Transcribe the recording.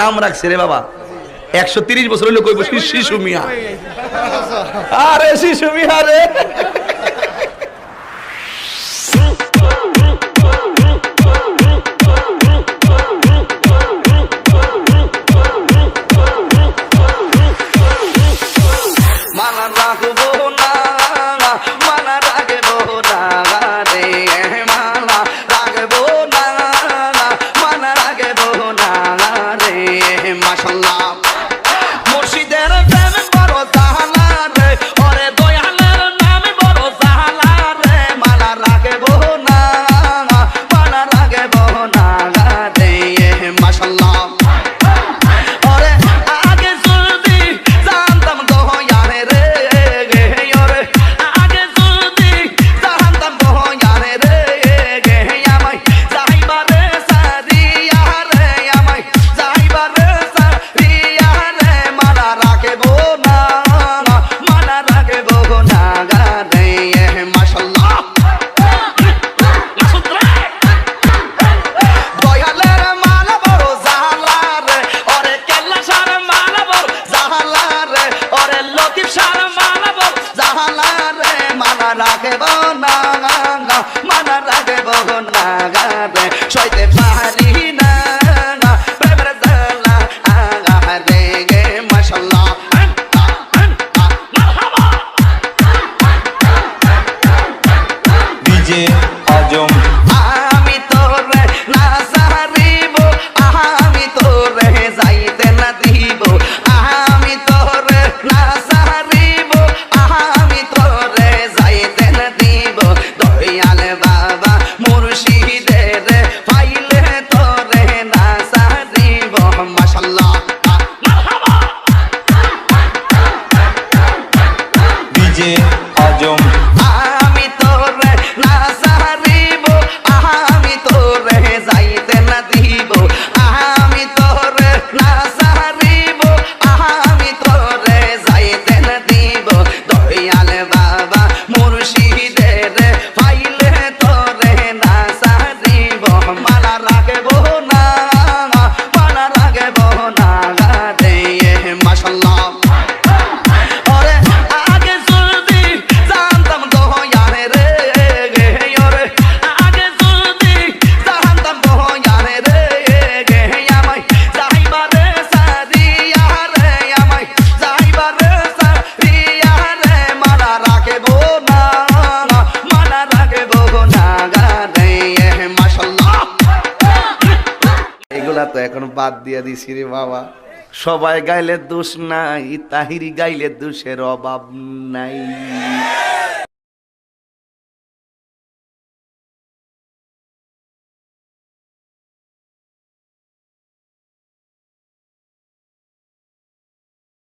নাম রাখছে রে বাবা 130 বছর হইলো কইব শিশু মিয়া। আরে শিশু মিয়া রে মানা রাখবো না মানা রাখবো না রে মানা রাখবো না মানা রাখবো না রে মাশাআল্লাহ মুর্শিদের প্রেম বড় জাহালা রে ওরে দয়ালের নাম বড় জাহালা রে মানা রাখবো না মানা রাখবো না রে মাশাআল্লাহ রাখবো না মানা রাখবো না রে সইতে পারি না প্রেমের জ্বালা রে গে মাশাআল্লাহ ডিজে আজম আমি তোরে না সারিব আমি তোরে যাইতে না দিব আমি তোরে না সারিব আমি তোরে যাইতে না দিব দয়াল বাবা মুর্শিদের পাইলে তোরে না সারিব মাশাআল্লাহ ডিজে আজম আমি তোরে না সারিব আমি তোরে যাইতে না দিব আমি তোরে না সারিব আমি তোরে যাইতে না দিব দয়াল বাবা মুর্শিদের পাইলে তোরে না সারিব মানা রাখবো না মানা রাখবো না রে মাশাআল্লাহ এগুলা তো এখন বাদ দিয়া দিছি রে বাবা। সবাই গাইলে দোষ নাই, তাহিরি গাইলে দোষের অভাব নাই।